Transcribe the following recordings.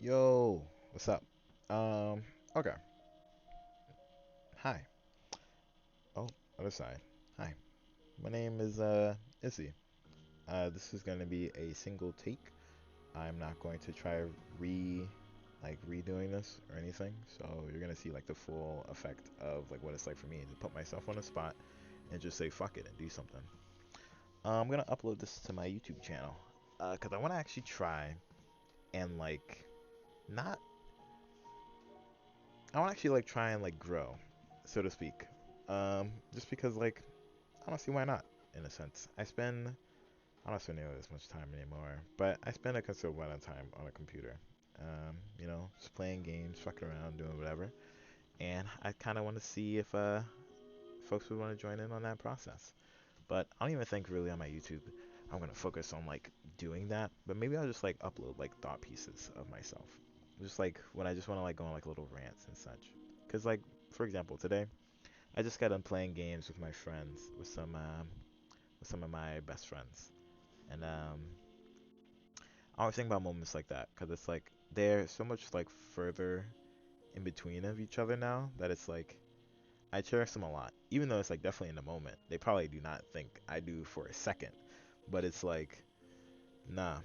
Yo, what's up? Okay. Hi. Oh, other side. Hi. My name is Izzy. This is gonna be a single take. I'm not going to try redoing this or anything. So you're gonna see like the full effect of like what it's like for me to put myself on a spot and just say fuck it and do something. I'm gonna upload this to my YouTube channel. Cause I wanna actually try and like not I want to actually like try and like grow, so to speak. Just because like I don't see why not. In a sense, I don't spend nearly as much time anymore, but I spend a considerable amount of time on a computer. Just playing games, fucking around, doing whatever. And I kind of want to see if folks would want to join in on that process. But I don't even think really on my YouTube I'm gonna focus on like doing that. But maybe I'll just like upload like thought pieces of myself, just like when I just want to like go on like little rants and such. Cause like for example today I just got done playing games with my friends with some of my best friends, and I always think about moments like that because it's like they're so much like further in between of each other now that it's like I cherish them a lot. Even though it's like definitely in the moment, they probably do not think I do for a second. But it's like, nah,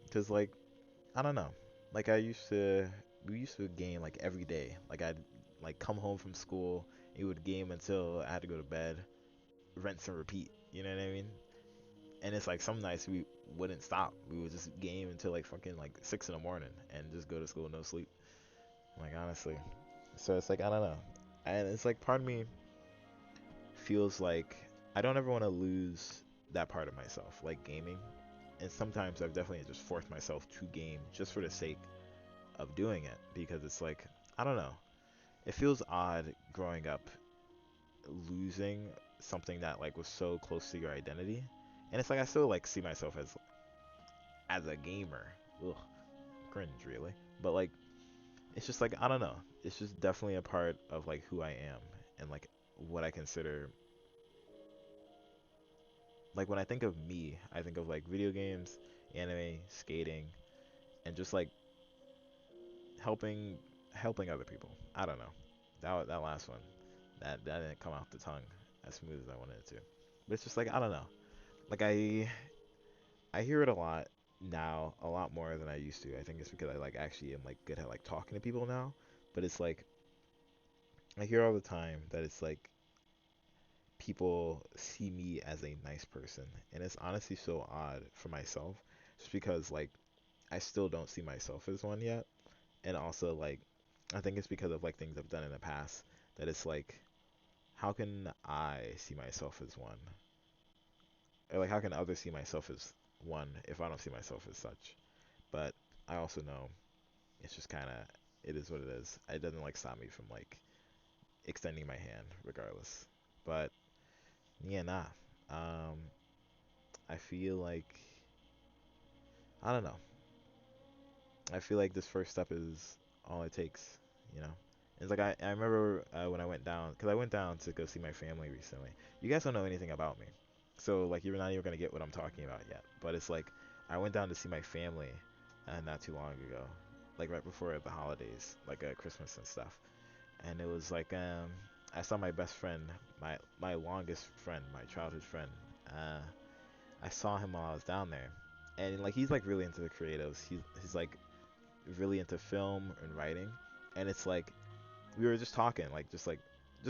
because like I don't know. Like we used to game like every day. Like I'd like come home from school, it would game until I had to go to bed, rinse and repeat. You know what I mean? And it's like some nights we wouldn't stop. We would just game until like fucking like 6 in the morning and just go to school no sleep. Like honestly. So it's like I don't know. And it's like part of me feels like I don't ever want to lose that part of myself, like gaming. And sometimes I've definitely just forced myself to game just for the sake of doing it because it's like I don't know. It feels odd growing up losing something that like was so close to your identity. And it's like I still like see myself as a gamer. Ugh, cringe really. But like it's just like I don't know. It's just definitely a part of like who I am and like what I consider like when I think of me, I think of like video games, anime, skating, and just like helping helping other people. I don't know. That last one, that didn't come off the tongue as smooth as I wanted it to. But it's just like I don't know. Like I hear it a lot now, a lot more than I used to. I think it's because I like actually am like good at like talking to people now. But it's like I hear all the time that it's like people see me as a nice person, and it's honestly so odd for myself, just because like I still don't see myself as one yet, and also like I think it's because of like things I've done in the past that it's like how can I see myself as one, or like how can others see myself as one if I don't see myself as such? But I also know it's just kind of it is what it is. It doesn't like stop me from like extending my hand regardless. But yeah, nah. Um, I feel like I don't know. I feel like this first step is all it takes, you know. It's like I remember when I went down, because I went down to go see my family recently. You guys don't know anything about me, so like you're not even gonna get what I'm talking about yet. But it's like I went down to see my family, not too long ago, like right before the holidays, like Christmas and stuff. And it was like I saw my best friend, my longest friend, my childhood friend. Uh, I saw him while I was down there, and like he's like really into the creatives. He's like really into film and writing, and it's like we were just talking, like just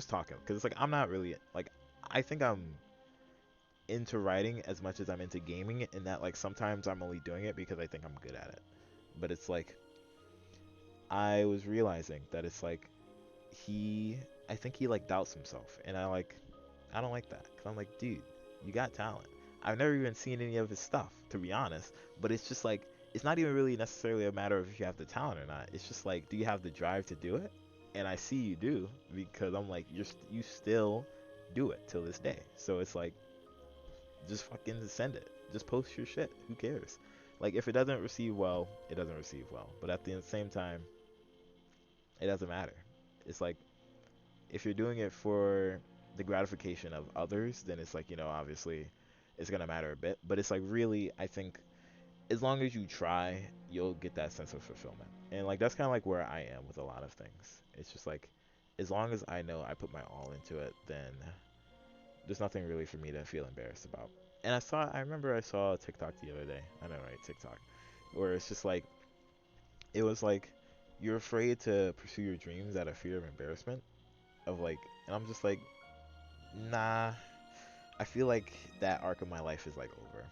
talking, because it's like I'm not really like I think I'm into writing as much as I'm into gaming, in that like sometimes I'm only doing it because I think I'm good at it. But it's like I was realizing that it's like he I think he like doubts himself, and I don't like that because I'm like, dude, you got talent. I've never even seen any of his stuff, to be honest. But it's just like it's not even really necessarily a matter of if you have the talent or not. It's just like, do you have the drive to do it? And I see you do, because I'm like, you still do it till this day. So it's like, just fucking send it. Just post your shit. Who cares? Like if it doesn't receive well, it doesn't receive well. But at the same time, it doesn't matter. It's like if you're doing it for the gratification of others, then it's like, obviously it's gonna matter a bit. But it's like really, I think as long as you try, you'll get that sense of fulfillment. And like that's kind of like where I am with a lot of things. It's just like as long as I know I put my all into it, then there's nothing really for me to feel embarrassed about. And I remember I saw a TikTok the other day. I know, right? TikTok, where it's just like it was like you're afraid to pursue your dreams out of fear of embarrassment of like, and I'm just like, nah. I feel like that arc of my life is like over.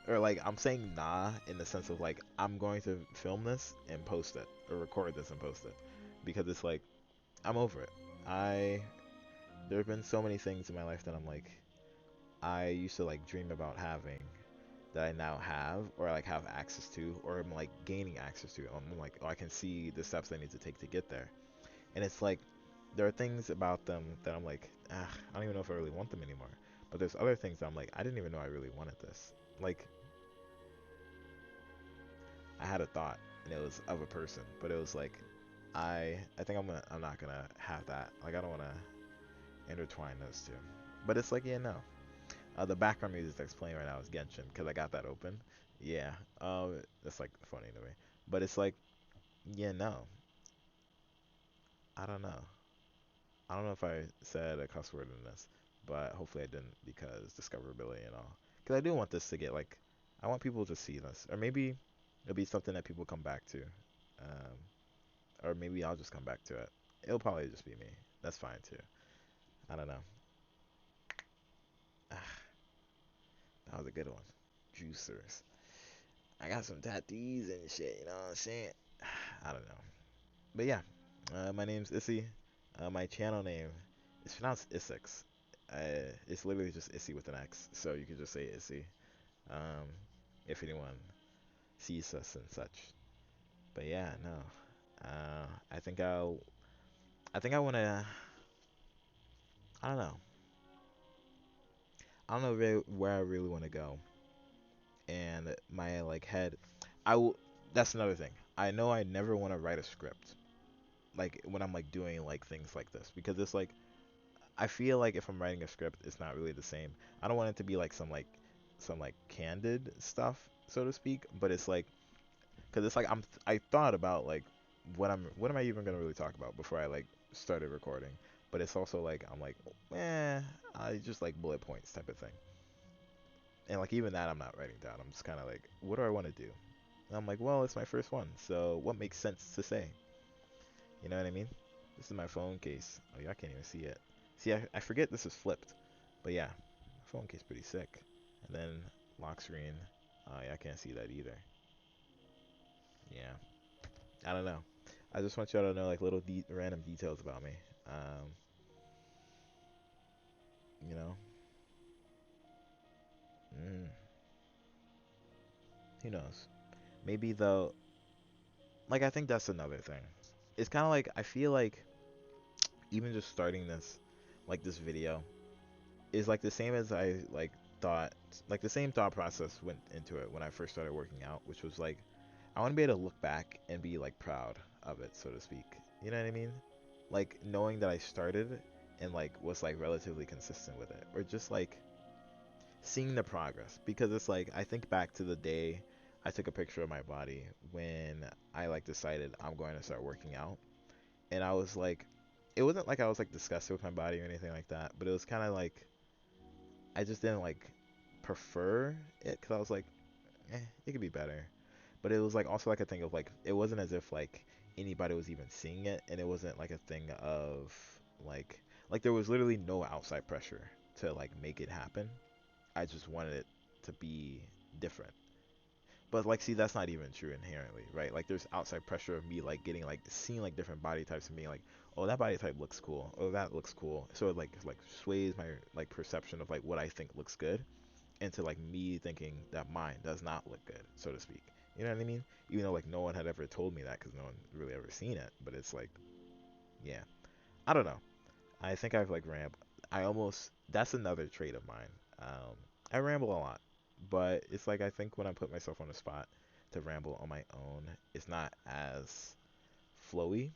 Or like I'm saying nah in the sense of like I'm going to film this and post it or record this and post it because it's like I'm over it. I There have been so many things in my life that I'm like I used to like dream about having that I now have or like have access to or I'm like gaining access to. I'm like, oh, I can see the steps I need to take to get there. And it's like there are things about them that I'm like, ah, I don't even know if I really want them anymore. But there's other things that I'm like, I didn't even know I really wanted this. Like I had a thought and it was of a person, but it was like I think I'm not gonna have that. Like I don't wanna intertwine those two. But it's like yeah no. The background music that's playing right now is Genshin because I got that open. Yeah, that's like funny to me. But it's like yeah no, I don't know. I don't know if I said a cuss word in this, but hopefully I didn't because discoverability and all. Because I do want this to get like I want people to see this, or maybe it'll be something that people come back to. Um, or maybe I'll just come back to it. It'll probably just be me. That's fine too. I don't know. Ah, that was a good one. Juicers. I got some tattoos and shit. You know what I'm saying? I don't know. But yeah, my name's Issy. My channel name is pronounced Isix. It's literally just Issy with an X, so you could just say Issy. Um, if anyone sees us and such. But yeah, no. I think I think I wanna. I don't know. I don't know where I really want to go. And my like head, I will. That's another thing. I know I never want to write a script. Like when I'm like doing like things like this because it's like I feel like if I'm writing a script, it's not really the same. I don't want it to be like some like candid stuff, so to speak. But it's like because it's like I thought about like what am I even gonna really talk about before I like started recording. But it's also like I'm like I just like bullet points type of thing. And like even that I'm not writing down. I'm just kind of like what do I want to do? And I'm like well it's my first one, so what makes sense to say? You know what I mean? This is my phone case. Oh, y'all can't even see it. See, I forget this is flipped. But yeah, phone case pretty sick. And then lock screen. Oh, yeah, I can't see that either. Yeah, I don't know. I just want y'all to know like little random details about me. Um, you know, mm, who knows? Maybe though, like I think that's another thing. It's kind of like I feel like even just starting this video, is like the same as I like thought like the same thought process went into it when I first started working out, which was like I want to be able to look back and be like proud of it, so to speak. You know what I mean? Like knowing that I started and like was like relatively consistent with it, or just like seeing the progress because it's like I think back to the day I took a picture of my body when I like decided I'm going to start working out, and I was like it wasn't like I was like disgusted with my body or anything like that, but it was kind of like I just didn't like prefer it because I was like, it could be better. But it was like also like a thing of like it wasn't as if like anybody was even seeing it, and it wasn't like a thing of like there was literally no outside pressure to like make it happen. I just wanted it to be different. But like see that's not even true inherently, right? Like there's outside pressure of me like getting like seeing like different body types and being like, oh that body type looks cool. Oh that looks cool. So it like sways my like perception of like what I think looks good into like me thinking that mine does not look good, so to speak. You know what I mean? Even though like no one had ever told me that because no one really ever seen it, but it's like, yeah, I don't know. I think I've like rambled. I almost that's another trait of mine. I ramble a lot, but it's like I think when I put myself on the spot to ramble on my own, it's not as flowy.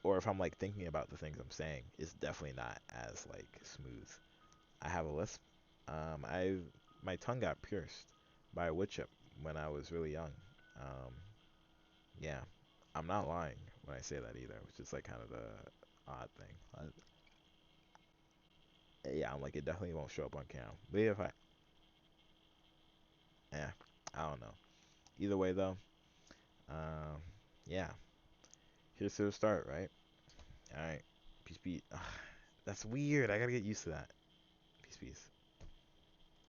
Or if I'm like thinking about the things I'm saying, it's definitely not as like smooth. I have a lisp. I My tongue got pierced by a wood chip when I was really young. Um, yeah, I'm not lying when I say that either, which is like kind of the odd thing. Yeah, I'm like it definitely won't show up on camera. But if I, yeah, I don't know. Either way though, um, yeah. Here's to the start, right? All right, peace, peace. Ugh, that's weird. I gotta get used to that. Peace, peace.